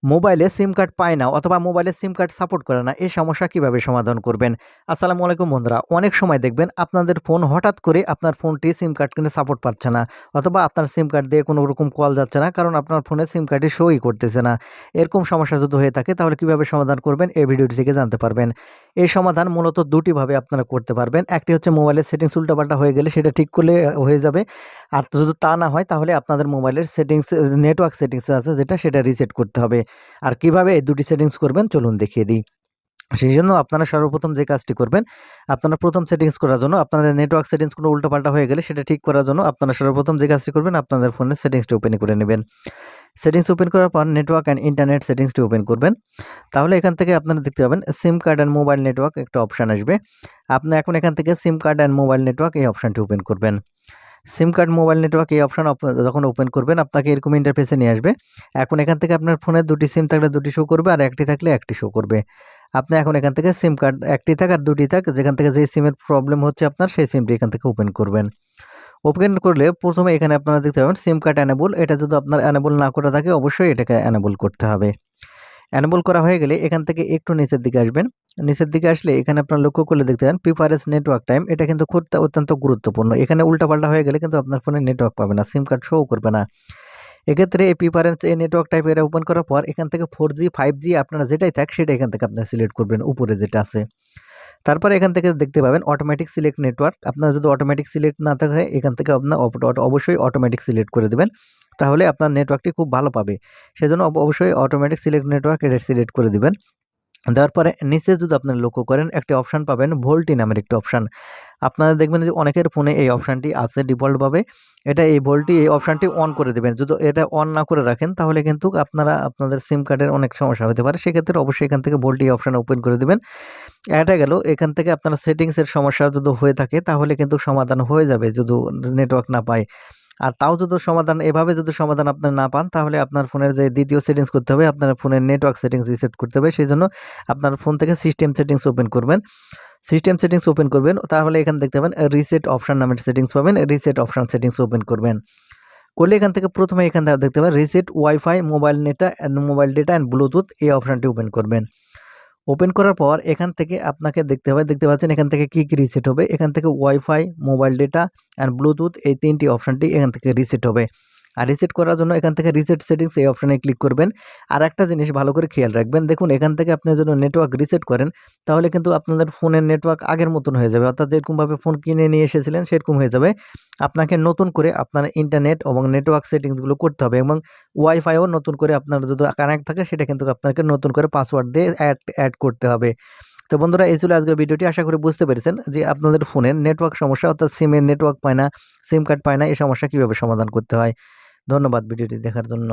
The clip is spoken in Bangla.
মোবাইলে সিম কার্ড পায় না অথবা মোবাইলে সিম কার্ড সাপোর্ট করে না, এই সমস্যা কিভাবে সমাধান করবেন? আসসালামু আলাইকুম বন্ধুরা। অনেক সময় দেখবেন আপনাদের ফোন হঠাৎ করে আপনার ফোনটি সিম কার্ড কিন্তু সাপোর্ট পাচ্ছে না অথবা আপনার সিম কার্ড দিয়ে কোনো রকম কল যাচ্ছে না, কারণ আপনার ফোনে সিম কার্ডটি শোই করতেছে না। এরকম সমস্যা যদি হয়ে থাকে তাহলে কিভাবে সমাধান করবেন এই ভিডিওটি থেকে জানতে পারবেন। এই সমাধান মূলত দুটি ভাবে আপনারা করতে পারবেন। একটি হচ্ছে মোবাইলের সেটিংস উল্টাপাল্টা হয়ে গেলে সেটা ঠিক করলে হয়ে যাবে। আর যদি তা না হয় তাহলে আপনাদের মোবাইলের সেটিংস, নেটওয়ার্ক সেটিংস আছে যেটা, সেটা রিসেট করতে হবে। আর কিভাবে এই দুটি সেটিংস করবেন চলুন দেখিয়ে দিই। সেইজন্য আপনারা সর্বপ্রথম যে কাজটি করবেন, আপনারা প্রথম সেটিংস করার জন্য আপনাদের নেটওয়ার্ক সেটিংস কোনো উল্টোপাল্টা হয়ে গেলে সেটা ঠিক করার জন্য আপনারা সর্বপ্রথম যে কাজটি করবেন, আপনাদের ফোনের সেটিংসটি ওপেন করে নেবেন। সেটিংস ওপেন করার পর নেটওয়ার্ক অ্যান্ড ইন্টারনেট সেটিংসটি ওপেন করবেন। তাহলে এখান থেকে আপনারা দেখতে পাবেন সিম কার্ড অ্যান্ড মোবাইল নেটওয়ার্ক একটা অপশান আসবে। আপনি এখন এখান থেকে সিম কার্ড অ্যান্ড মোবাইল নেটওয়ার্ক এই অপশানটি ওপেন করবেন। সিম কার্ড মোবাইল নেটওয়ার্ক এই অপশন যখন ওপেন করবেন আপনাকে এরকম ইন্টারফেসে নিয়ে আসবে। এখন এখান থেকে আপনার ফোনে দুটি সিম থাকলে দুটি শো করবে আর একটি থাকলে একটি শো করবে। আপনি এখন এখান থেকে সিম কার্ড একটি থাক আর দুটি থাক, যেখান থেকে যে সিমের প্রবলেম হচ্ছে আপনার সেই সিমটি এখান থেকে ওপেন করবেন। ওপেন করলে প্রথমে এখানে আপনারা দেখতে পাবেন সিম কার্ড অ্যানেবল। এটা যদি আপনার অ্যানেবল না করা থাকে অবশ্যই এটাকে অ্যানেবল করতে হবে। অ্যানেবল করা হয়ে গেলে এখান থেকে একটু নিচের দিকে আসবেন। নিচের দিকে আসলে এখানে আপনারা লক্ষ্য করলে দেখতে পাবেন প্রিফারেন্স নেটওয়ার্ক টাইম। এটা কিন্তু খুব অত্যন্ত গুরুত্বপূর্ণ। এখানে উল্টাপাল্টা হয়ে গেলে কিন্তু আপনার ফোনে নেটওয়ার্ক পাবে না, সিম কার্ড শো করবে না। এক্ষেত্রে এই প্রিফারেন্স এই নেটওয়ার্ক টাইপ এটা ওপেন করার পর এখান থেকে 4G 5G আপনারা যেটাই থাক সেটা এখান থেকে আপনারা সিলেক্ট করবেন উপরে যেটা আছে। তারপরে এখান থেকে দেখতে পাবেন অটোমেটিক সিলেক্ট নেটওয়ার্ক। আপনার যদি অটোমেটিক সিলেক্ট না থাকে এখান থেকে আপনার অবশ্যই অটোমেটিক সিলেক্ট করে দেবেন। তাহলে আপনার নেটওয়ার্কটি খুব ভালো পাবে। সেজন্য অবশ্যই অটোমেটিক সিলেক্ট নেটওয়ার্ক এটা সিলেক্ট করে দিবেন। দেওয়ার পরে নিচে যদি আপনারা লক্ষ্য করেন একটি অপশান পাবেন, ভোল্টি নামের একটি অপশান। আপনারা দেখবেন যে অনেকের ফোনে এই অপশানটি আছে ডিফল্টভাবে। এটা এই ভোল্টি এই অপশানটি অন করে দেবেন। যদি এটা অন না করে রাখেন তাহলে কিন্তু আপনারা আপনাদের সিম কার্ডের অনেক সমস্যা হতে পারে। সেক্ষেত্রে অবশ্যই এখান থেকে ভোল্টি অপশান ওপেন করে দেবেন। এটা গেল। এখান থেকে আপনারা সেটিংসের সমস্যা যদি হয়ে থাকে তাহলে কিন্তু সমাধান হয়ে যাবে যদি নেটওয়ার্ক না পায়। আর তাও যদি সমাধান এভাবে যদি সমাধান আপনার না পান তাহলে আপনার ফোনের যে দ্বিতীয় সেটিংস করতে হবে, আপনার ফোনের নেটওয়ার্ক সেটিংস রিসেট করতে হবে। সেজন্য আপনার ফোন থেকে সিস্টেম সেটিংস ওপেন করবেন। সিস্টেম সেটিংস ওপেন করবেন, তাহলে এখানে দেখতে পাবেন রিসেট অপশন নামের সেটিংস পাবেন। রিসেট অপশন সেটিংস ওপেন করবেন। করলে এখান থেকে প্রথমে এখান থেকে দেখতে পাবেন reset wifi mobile data and Bluetooth এই অপশনটি ওপেন করবেন। ওপেন করার পর এখান থেকে আপনাকে দেখতে পাচ্ছেন এখান থেকে কি রিসেট হবে। এখান থেকে wifi, mobile data and Bluetooth এই ৩টি অপশানটি এখান থেকে রিসেট হবে। আর রিসেট করার জন্য এখান থেকে রিসেট সেটিংস এই অপশানে ক্লিক করবেন। আর একটা জিনিস ভালো করে খেয়াল রাখবেন, দেখুন এখান থেকে আপনি যদি নেটওয়ার্ক রিসেট করেন তাহলে কিন্তু আপনাদের ফোনের নেটওয়ার্ক আগের মতন হয়ে যাবে, অর্থাৎ যেরকমভাবে ফোন কিনে নিয়ে এসেছিলেন সেরকম হয়ে যাবে। আপনাকে নতুন করে আপনার ইন্টারনেট এবং নেটওয়ার্ক সেটিংসগুলো করতে হবে এবং ওয়াইফাইও নতুন করে আপনার যদি কানেক্ট থাকে সেটা কিন্তু আপনাকে নতুন করে পাসওয়ার্ড দিয়ে অ্যাড করতে হবে। তো বন্ধুরা এই ছিল আজকের ভিডিওটি। আশা করি বুঝতে পেরেছেন যে আপনাদের ফোনের নেটওয়ার্ক সমস্যা, অর্থাৎ সিমের নেটওয়ার্ক পায় না, সিম কার্ড পায় না, এই সমস্যা কীভাবে সমাধান করতে হয়। ধন্যবাদ ভিডিওটি দেখার জন্য।